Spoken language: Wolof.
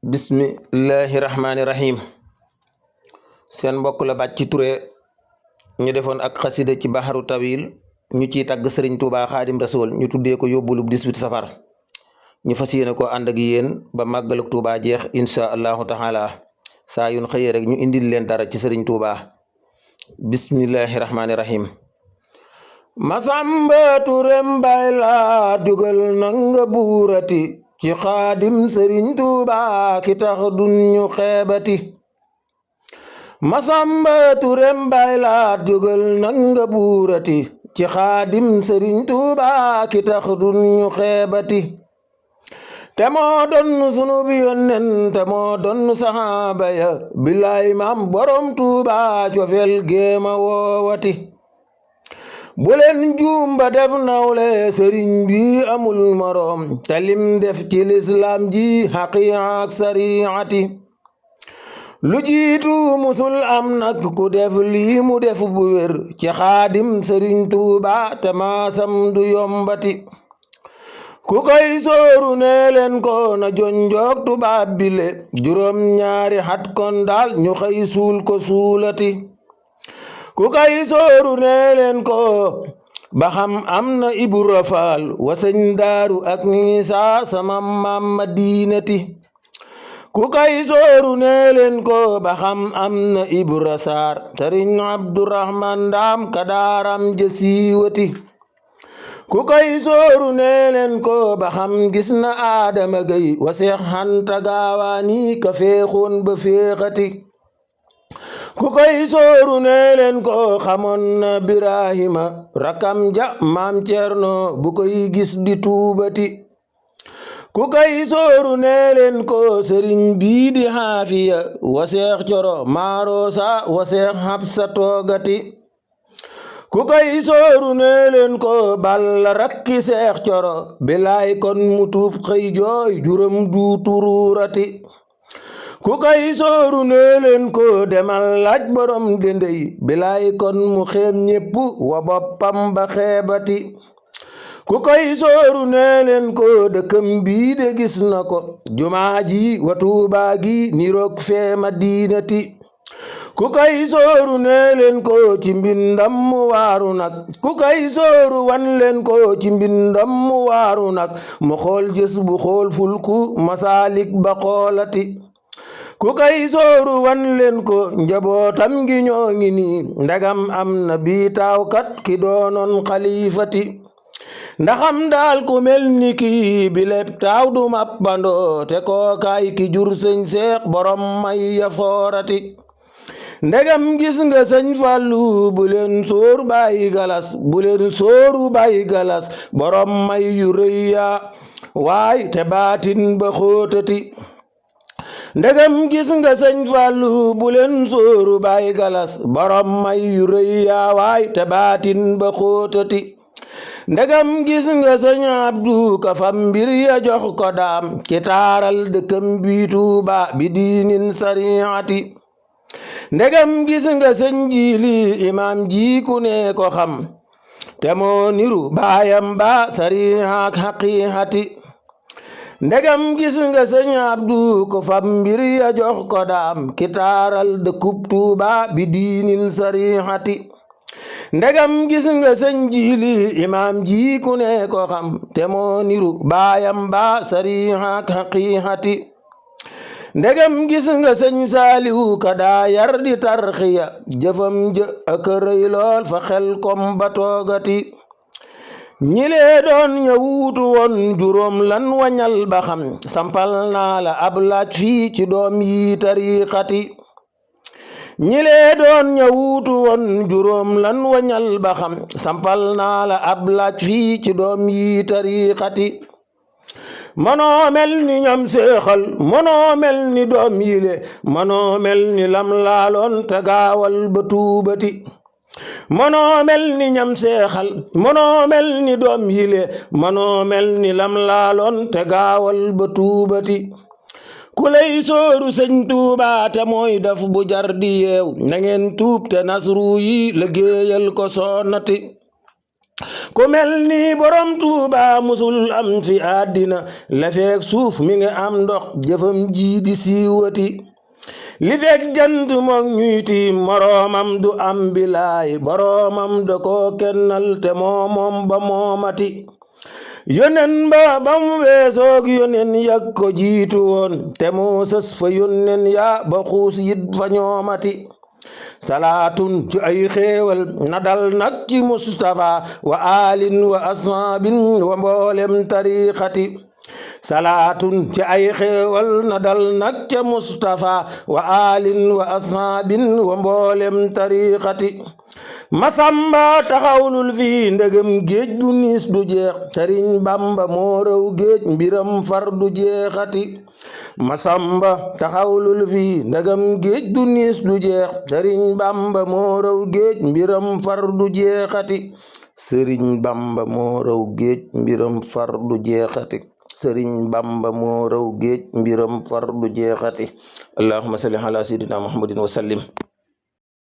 bismillahi rahmaani rahim seen mbokk la Bàcci Touré ñu defoon ak xasida ci baxaru tawil ñu ciy tagg sëriñ Tuubaa xaadim rasul ñu tuddee ko yóbbulub 18 safar ñu fas yéene ko ànd ak yéen ba màggaluk Tuubaa jeex insha allahu taala saa yun xëyee rek ñu indil leen dara ci sëriñ Tuubaa bismillahi rahmaani rahim Masamba Touré mbay laa dugal nanga buurati ci xaadim sëriñ Tuubaa ki tax duñu xeebati Masamba Touré mbay laa dugal nanga buurati ci xaadim sëriñ Tuubaa ki tax duñu xeebati te moo doon sunu bi yonnen te moo doon saxaaba ya bilaay maam borom Tuubaa cofeel géema woowati bu leen juum ba def nawle sëriñ bi amul moroom te lim def ci lislaam ji xaqiiqa ak sariati lu jiitu musul am nag ku def lii mu def bu wér ci xaadim sëriñ Tuubaa te maasam du yombati ku koy sooru nee leen ko na jonjoog tubaab bile juróom ñaari xat kon daal ñu xëy suul ko suulati ku kay sooru nee leen ko ba xam am na Ibra Faal wa sëñ Daaru ak Niisa sama maam Madinati ku kay sooru nee leen ko ba xam am na Ibra Saar sëriñ Abdurahmaan Ndaam ka daaram ja siiwati ku kay sooru nee leen ko ba xam gis na Adama Gay wa Seex Anta Gaawaani ka feexoon ba féexati ku koy sooru nee leen ko xamoon na Birahima rakam ja maam Cerno bu koy gis di tuubati ku koy sooru nee leen ko sëriñ bii di Xaafiya wa Seex Coro Maarosa wa Seex Xabsa toogati ku koy sooru nee leen ko Balla rakki Seex Coro bilaay kon mu tuub xëy jooy juróom du turuurati ku kay sooru nee leen ko demal laaj borom dendey bilaay kon mu xeeb ñépp wa boppam ba xeebati ku kay sooru nee leen ko dëkkam bii de gis na ko jumaa ji wa Tuubaa gi niroog fee Madinati ku kay sooru nee leen ko ci mbindam mu waaru nag ku kay sooru wan leen ko ci mbindam mu waaru nag mu xool jës bu xool fulku masaalik ba xoolati ku kay sooru wan leen ko njabootam gi ñoo ngi nii ndagam am na bii taawkat ki doonoon xalifati ndaxam daal ku mel ni kii bi lépp taaw du mappandoo te kookaay ki jur sëñ Seex borom may ya foorati ndegam gis nga sëñ Fallu bu leen sóor bàyyi galas bu leen sóoru bàyyi galas borom may yu rëy ya waay te baatin ba xóotati ndegam gis nga sëñ Fallu bu leen sóoru bàyyi galas borom may yu rëy yaa waay te baatin ba xóotati ndegam gis nga sëñ Abdu ka fam mbir ya jox ko daam ci taaral dëkkam bi Tuubaa bi diinin sariati ndegam gis nga sëñ Jiili imaam ji ku ne ko xam te moo niru baayam ba sariya ak haqiiqati ndegam gis nga sëñ Abdu ko fam mbir ya jox ko daam ki taaral dëkkub Tuubaa bi diinin sarihati ndegam gis nga sëñ Jiili imaam ji ku ne ko xam te moo niru baayam ba sariha ak haqiiqati ndegam gis nga sëñ Saaliw ka daa yar di tarxiya jëfam jë ak rëy lool fa xel kom ba toogati ñi lee doon ña wuutu woon juróom lan wañal ba xam sampal naa la ab laaj fii ci doom yi tariqati ñi lee doon ña wuutu woon juróom lan wañal ba xam sampal naa la ab laaj fii ci doom yi tariqati mënoo mel ni ñam seexal mënoo mel ni doom yile mënoo mel ni lam laaloon te gaawal ba tuubati mënoo mel ni ñam seexal mënoo mel ni doom yile mënoo mel ni lam laaloon te gaawal ba tuubati ku lay sooru sëñ Tuubaa te mooy daf bu jar di yeew na ngeen tuub te nasru yi liggéeyal ko soonnati ku mel ni borom Tuuba musul am ci àddina la feek suuf mi ngi am ndox jëfam ji di siiwati li feek jant moog ñuyti moroomam du am bilaay boroomam da koo kennal te moomoom ba moomati yonen ba bam weesoog yonen yak ko jiitu woon te moo sës fa yonen yaa ba xuus yit fa ñoomati salaatun ci ay xéewal na dal nag ci Mustafa wa alin wa ashaabin wa mboolem tariqati salaatun ci ay xéewal na dal nag ca Mustafa wa alin wa ashaabin wa mboolem tariqati Masamba taxawlul fii ndegam géej du niis du jeex Sëriñ Bamba moo raw géej mbiram far du jeexati Masamba taxawlul fii ndegam géej du niis du jeex Sëriñ Bamba moo raw géej mbiram far du jeexati Sëriñ Bamba moo raw géej mbiram far du jeexati Sëriñ Bamba moo raw géej mbiram far du jeexati allahumma salli ala sayyidina muhammadin wa sallim